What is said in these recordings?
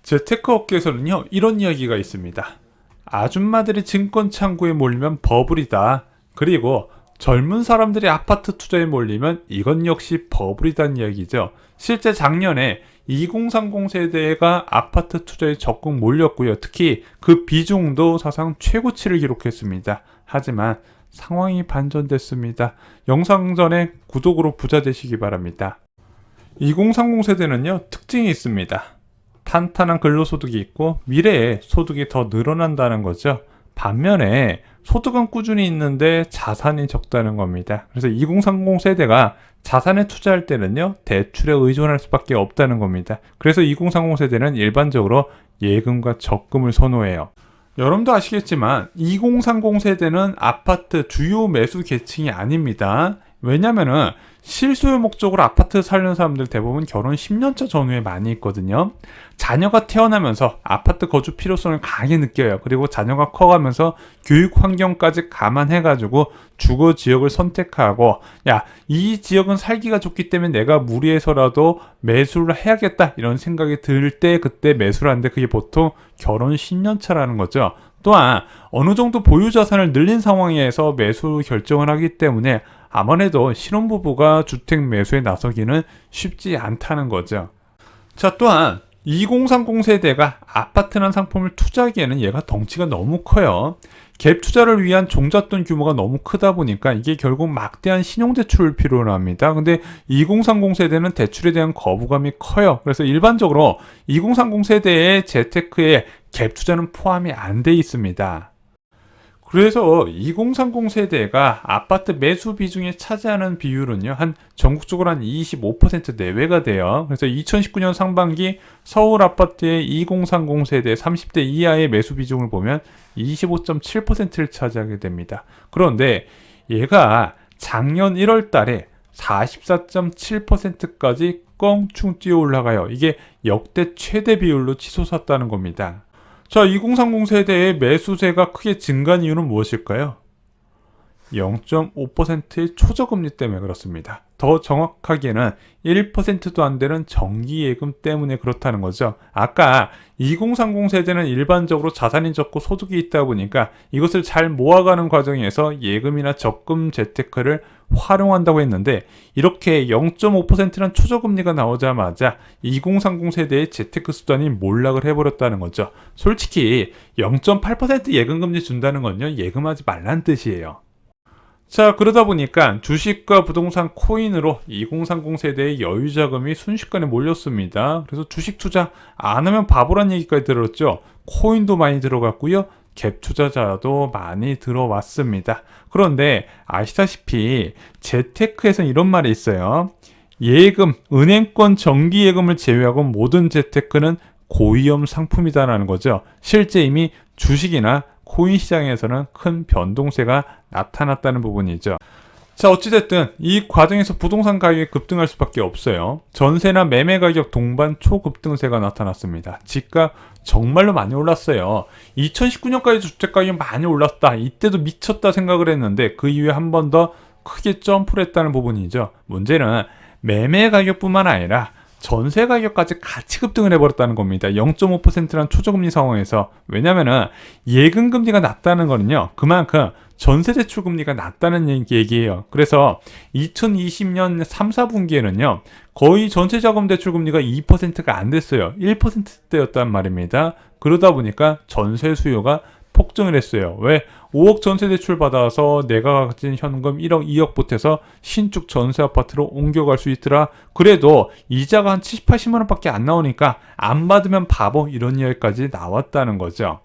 재테크 업계에서는요, 이런 이야기가 있습니다. 아줌마들이 증권 창구에 몰리면 버블이다. 그리고 젊은 사람들이 아파트 투자에 몰리면 이건 역시 버블이란 이야기죠. 실제 작년에 2030 세대가 아파트 투자에 적극 몰렸고요. 특히 그 비중도 사상 최고치를 기록했습니다. 하지만 상황이 반전됐습니다. 영상 전에 구독으로 부자 되시기 바랍니다. 2030 세대는요, 특징이 있습니다. 탄탄한 근로소득이 있고 미래에 소득이 더 늘어난다는 거죠. 반면에 소득은 꾸준히 있는데 자산이 적다는 겁니다. 그래서 2030 세대가 자산에 투자할 때는요, 대출에 의존할 수밖에 없다는 겁니다. 그래서 2030 세대는 일반적으로 예금과 적금을 선호해요. 여러분도 아시겠지만 2030 세대는 아파트 주요 매수 계층이 아닙니다. 왜냐면은 실소유 목적으로 아파트 살는 사람들 대부분 결혼 10년차 전후에 많이 있거든요. 자녀가 태어나면서 아파트 거주 필요성을 강하게 느껴요. 그리고 자녀가 커가면서 교육 환경까지 감안해가지고 주거 지역을 선택하고, 야, 이 지역은 살기가 좋기 때문에 내가 무리해서라도 매수를 해야겠다, 이런 생각이 들 때 그때 매수를 하는데, 그게 보통 결혼 10년차라는 거죠. 또한 어느 정도 보유 자산을 늘린 상황에서 매수 결정을 하기 때문에 아무래도 신혼부부가 주택 매수에 나서기는 쉽지 않다는 거죠. 자, 또한 2030 세대가 아파트라는 상품을 투자하기에는 얘가 덩치가 너무 커요. 갭 투자를 위한 종잣돈 규모가 너무 크다 보니까 이게 결국 막대한 신용대출을 필요로 합니다. 근데 2030 세대는 대출에 대한 거부감이 커요. 그래서 일반적으로 2030 세대의 재테크에 갭 투자는 포함이 안 돼 있습니다. 그래서 2030 세대가 아파트 매수 비중에 차지하는 비율은요, 전국적으로 한 25% 내외가 돼요. 그래서 2019년 상반기 서울 아파트의 2030 세대 30대 이하의 매수 비중을 보면 25.7%를 차지하게 됩니다. 그런데 얘가 작년 1월 달에 44.7%까지 껑충 뛰어 올라가요. 이게 역대 최대 비율로 치솟았다는 겁니다. 자, 2030 세대의 매수세가 크게 증가한 이유는 무엇일까요? 0.5%의 초저금리 때문에 그렇습니다. 더 정확하게는 1%도 안 되는 정기예금 때문에 그렇다는 거죠. 아까 2030 세대는 일반적으로 자산이 적고 소득이 있다 보니까 이것을 잘 모아가는 과정에서 예금이나 적금 재테크를 활용한다고 했는데, 이렇게 0.5%란 초저금리가 나오자마자 2030 세대의 재테크 수단이 몰락을 해버렸다는 거죠. 솔직히 0.8% 예금금리 준다는 건요, 예금하지 말란 뜻이에요. 자, 그러다 보니까 주식과 부동산, 코인으로 2030 세대의 여유자금이 순식간에 몰렸습니다. 그래서 주식 투자 안 하면 바보란 얘기까지 들었죠. 코인도 많이 들어갔고요, 갭 투자자도 많이 들어왔습니다. 그런데 아시다시피 재테크에서는 이런 말이 있어요. 예금, 은행권 정기예금을 제외하고 모든 재테크는 고위험 상품이다라는 거죠. 실제 이미 주식이나 코인 시장에서는 큰 변동세가 나타났다는 부분이죠. 자, 어찌됐든 이 과정에서 부동산 가격이 급등할 수밖에 없어요. 전세나 매매 가격 동반 초급등세가 나타났습니다. 집값 정말로 많이 올랐어요. 2019년까지 주택 가격이 많이 올랐다, 이때도 미쳤다 생각을 했는데 그 이후에 한 번 더 크게 점프를 했다는 부분이죠. 문제는 매매 가격뿐만 아니라 전세 가격까지 같이 급등을 해버렸다는 겁니다. 0.5%란 초저금리 상황에서. 왜냐면은 예금금리가 낮다는 거는요, 그만큼 전세대출금리가 낮다는 얘기예요. 그래서 2020년 3, 4분기에는요 거의 전세자금대출금리가 2%가 안 됐어요. 1%대였단 말입니다. 그러다 보니까 전세 수요가 폭증을 했어요. 왜? 5억 전세 대출 받아서 내가 가진 현금 1억, 2억 보태서 신축 전세 아파트로 옮겨갈 수 있더라. 그래도 이자가 한 70, 80만 원밖에 안 나오니까 안 받으면 바보, 이런 이야기까지 나왔다는 거죠.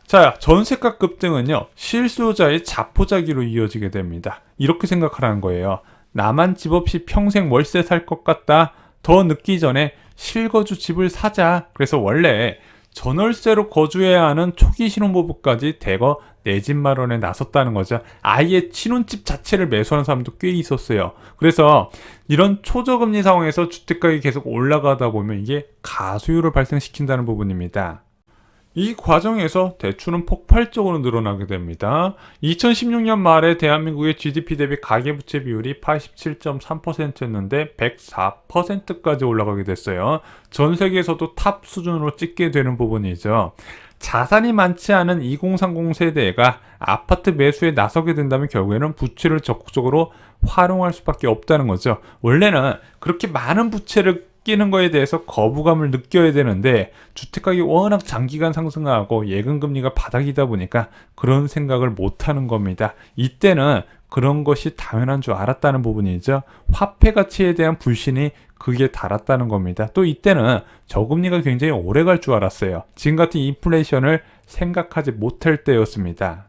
자, 전세가 급등은요, 실수요자의 자포자기로 이어지게 됩니다. 이렇게 생각하라는 거예요. 나만 집 없이 평생 월세 살 것 같다. 더 늦기 전에 실거주 집을 사자. 그래서 원래 전월세로 거주해야 하는 초기 신혼부부까지 대거 내 집 마련에 나섰다는 거죠. 아예 신혼집 자체를 매수하는 사람도 꽤 있었어요. 그래서 이런 초저금리 상황에서 주택가격이 계속 올라가다 보면 이게 가수요를 발생시킨다는 부분입니다. 이 과정에서 대출은 폭발적으로 늘어나게 됩니다. 2016년 말에 대한민국의 GDP 대비 가계부채 비율이 87.3%였는데 104%까지 올라가게 됐어요. 전 세계에서도 탑 수준으로 찍게 되는 부분이죠. 자산이 많지 않은 2030 세대가 아파트 매수에 나서게 된다면 결국에는 부채를 적극적으로 활용할 수밖에 없다는 거죠. 원래는 그렇게 많은 부채를 끼는 거에 대해서 거부감을 느껴야 되는데 주택가격이 워낙 장기간 상승하고 예금금리가 바닥이다 보니까 그런 생각을 못하는 겁니다. 이때는 그런 것이 당연한 줄 알았다는 부분이죠. 화폐 가치에 대한 불신이 극에 달았다는 겁니다. 또 이때는 저금리가 굉장히 오래 갈 줄 알았어요. 지금 같은 인플레이션을 생각하지 못할 때였습니다.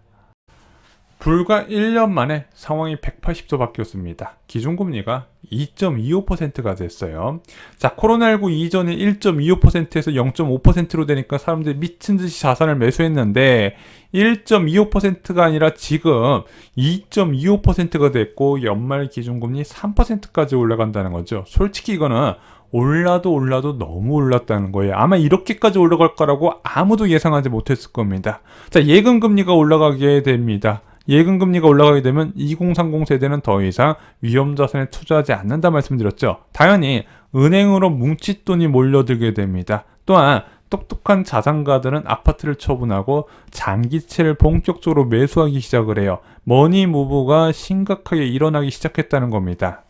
불과 1년 만에 상황이 180도 바뀌었습니다. 기준금리가 2.25%가 됐어요. 자, 코로나19 이전에 1.25%에서 0.5%로 되니까 사람들이 미친 듯이 자산을 매수했는데 1.25%가 아니라 지금 2.25%가 됐고 연말 기준금리 3%까지 올라간다는 거죠. 솔직히 이거는 올라도 너무 올랐다는 거예요. 아마 이렇게까지 올라갈 거라고 아무도 예상하지 못했을 겁니다. 자, 예금금리가 올라가게 됩니다. 예금금리가 올라가게 되면 2030 세대는 더 이상 위험자산에 투자하지 않는다 말씀드렸죠. 당연히 은행으로 뭉칫돈이 몰려들게 됩니다. 또한 똑똑한 자산가들은 아파트를 처분하고 장기채를 본격적으로 매수하기 시작을 해요. 머니무브가 심각하게 일어나기 시작했다는 겁니다.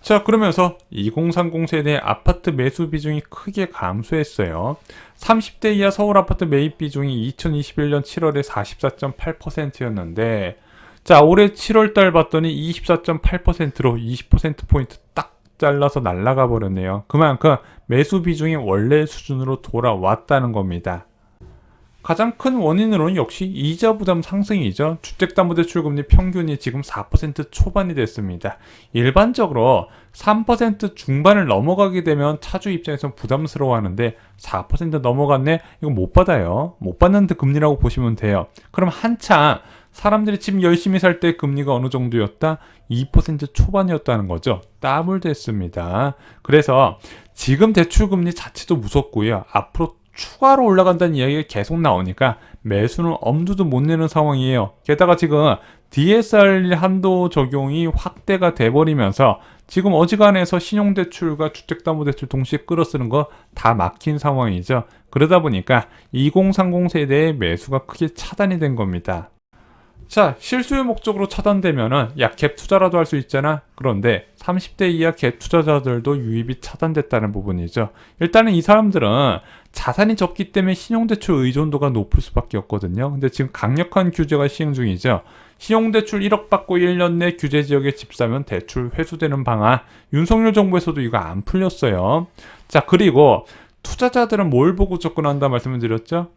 자, 그러면서 2030 세대의 아파트 매수 비중이 크게 감소했어요. 30대 이하 서울 아파트 매입 비중이 2021년 7월에 44.8%였는데 자, 올해 7월 달 봤더니 24.8%로 20%포인트 딱 잘라서 날아가 버렸네요. 그만큼 매수 비중이 원래 수준으로 돌아왔다는 겁니다. 가장 큰 원인으로는 역시 이자 부담 상승이죠. 주택담보대출금리 평균이 지금 4% 초반이 됐습니다. 일반적으로 3% 중반을 넘어가게 되면 차주 입장에서는 부담스러워하는데 4% 넘어갔네? 이거 못 받아요. 못 받는 금리라고 보시면 돼요. 그럼 한참 사람들이 집 열심히 살 때 금리가 어느 정도였다? 2% 초반이었다는 거죠. 따블됐습니다. 그래서 지금 대출금리 자체도 무섭고요. 앞으로 추가로 올라간다는 이야기가 계속 나오니까 매수는 엄두도 못 내는 상황이에요. 게다가 지금 DSR 한도 적용이 확대가 돼버리면서 지금 어지간해서 신용대출과 주택담보대출 동시에 끌어쓰는 거 다 막힌 상황이죠. 그러다 보니까 2030 세대의 매수가 크게 차단이 된 겁니다. 자, 실수요 목적으로 차단되면은 야, 갭 투자라도 할 수 있잖아. 그런데 30대 이하 갭 투자자들도 유입이 차단됐다는 부분이죠. 일단은 이 사람들은 자산이 적기 때문에 신용대출 의존도가 높을 수밖에 없거든요. 근데 지금 강력한 규제가 시행 중이죠. 신용대출 1억 받고 1년 내 규제 지역에 집 사면 대출 회수되는 방안. 윤석열 정부에서도 이거 안 풀렸어요. 자, 그리고 투자자들은 뭘 보고 접근한다 말씀을 드렸죠?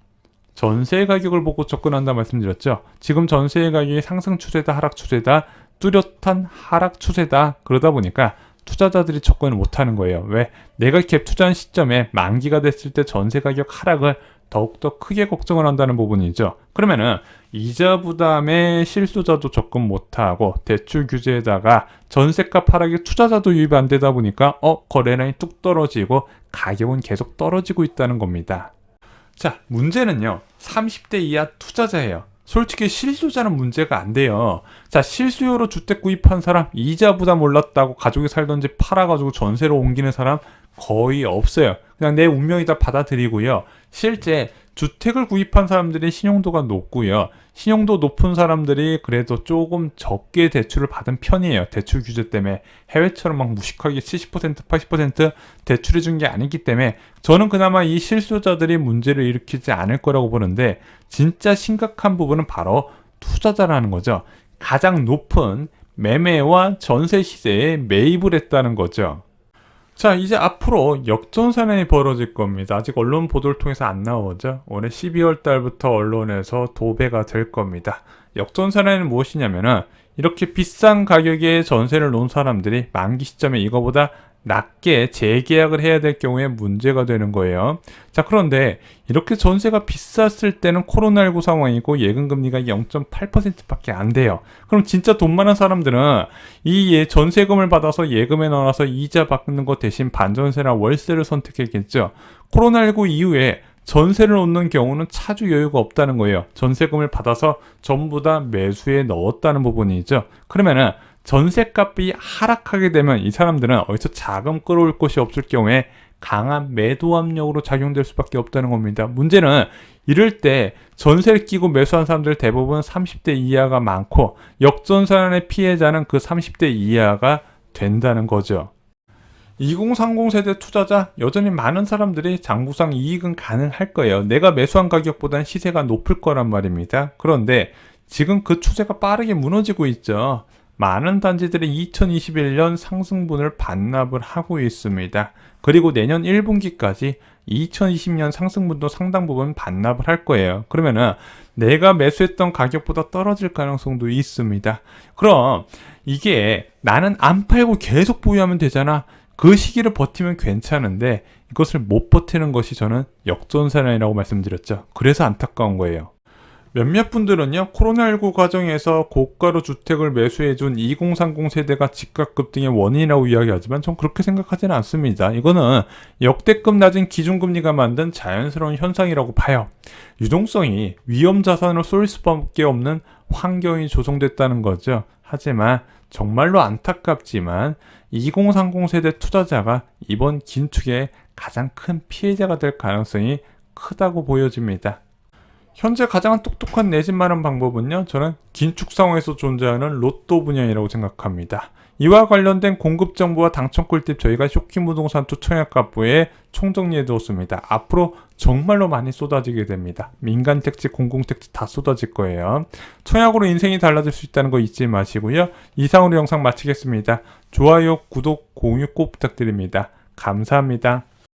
전세 가격을 보고 접근한다 말씀드렸죠. 지금 전세 가격이 상승 추세다 하락 추세다 뚜렷한 하락 추세다. 그러다 보니까 투자자들이 접근을 못하는 거예요. 왜? 내가 갭 투자한 시점에 만기가 됐을 때 전세 가격 하락을 더욱더 크게 걱정을 한다는 부분이죠. 그러면은 이자 부담에 실수자도 접근 못하고 대출 규제에다가 전세값 하락에 투자자도 유입 안 되다 보니까 거래량이 뚝 떨어지고 가격은 계속 떨어지고 있다는 겁니다. 자, 문제는요. 30대 이하 투자자예요. 솔직히 실수요자는 문제가 안 돼요. 자, 실수요로 주택 구입한 사람, 이자 부담 올랐다고 가족이 살던 집 팔아가지고 전세로 옮기는 사람 거의 없어요. 그냥 내 운명이다 받아들이고요. 실제 주택을 구입한 사람들이 신용도가 높고요. 신용도 높은 사람들이 그래도 조금 적게 대출을 받은 편이에요. 대출 규제 때문에. 해외처럼 막 무식하게 70%, 80% 대출해 준 게 아니기 때문에 저는 그나마 이 실수요자들이 문제를 일으키지 않을 거라고 보는데 진짜 심각한 부분은 바로 투자자라는 거죠. 가장 높은 매매와 전세 시세에 매입을 했다는 거죠. 자, 이제 앞으로 역전산행이 벌어질 겁니다. 아직 언론 보도를 통해서 안 나오죠. 올해 12월 달부터 언론에서 도배가 될 겁니다. 역전산행은 무엇이냐면은 이렇게 비싼 가격에 전세를 놓은 사람들이 만기 시점에 이거보다 낮게 재계약을 해야 될 경우에 문제가 되는 거예요. 자, 그런데 이렇게 전세가 비쌌을 때는 코로나19 상황이고 예금금리가 0.8%밖에 안 돼요. 그럼 진짜 돈 많은 사람들은 이 전세금을 받아서 예금에 넣어놔서 이자 받는 것 대신 반전세나 월세를 선택했겠죠. 코로나19 이후에 전세를 놓는 경우는 차주 여유가 없다는 거예요. 전세금을 받아서 전부 다 매수에 넣었다는 부분이죠. 그러면은 전세값이 하락하게 되면 이 사람들은 어디서 자금 끌어올 곳이 없을 경우에 강한 매도 압력으로 작용될 수밖에 없다는 겁니다. 문제는 이럴 때 전세를 끼고 매수한 사람들 대부분 30대 이하가 많고 역전산의 피해자는 그 30대 이하가 된다는 거죠. 2030 세대 투자자 여전히 많은 사람들이 장부상 이익은 가능할 거예요. 내가 매수한 가격보다는 시세가 높을 거란 말입니다. 그런데 지금 그 추세가 빠르게 무너지고 있죠. 많은 단지들이 2021년 상승분을 반납을 하고 있습니다. 그리고 내년 1분기까지 2020년 상승분도 상당 부분 반납을 할 거예요. 그러면은 내가 매수했던 가격보다 떨어질 가능성도 있습니다. 그럼 이게 나는 안 팔고 계속 보유하면 되잖아. 그 시기를 버티면 괜찮은데 이것을 못 버티는 것이 저는 역전사례라고 말씀드렸죠. 그래서 안타까운 거예요. 몇몇 분들은요, 코로나19 과정에서 고가로 주택을 매수해준 2030 세대가 집값 급등의 원인이라고 이야기하지만 전 그렇게 생각하지는 않습니다. 이거는 역대급 낮은 기준금리가 만든 자연스러운 현상이라고 봐요. 유동성이 위험 자산으로 쏠릴 수밖에 없는 환경이 조성됐다는 거죠. 하지만 정말로 안타깝지만 2030 세대 투자자가 이번 긴축의 가장 큰 피해자가 될 가능성이 크다고 보여집니다. 현재 가장 똑똑한 내 집 마련 방법은요, 저는 긴축 상황에서 존재하는 로또 분양이라고 생각합니다. 이와 관련된 공급 정보와 당첨 꿀팁 저희가 쇼킹 부동산 투 청약가부에 총정리해 두었습니다. 앞으로 정말로 많이 쏟아지게 됩니다. 민간 택지, 공공 택지 다 쏟아질 거예요. 청약으로 인생이 달라질 수 있다는 거 잊지 마시고요. 이상으로 영상 마치겠습니다. 좋아요, 구독, 공유 꼭 부탁드립니다. 감사합니다.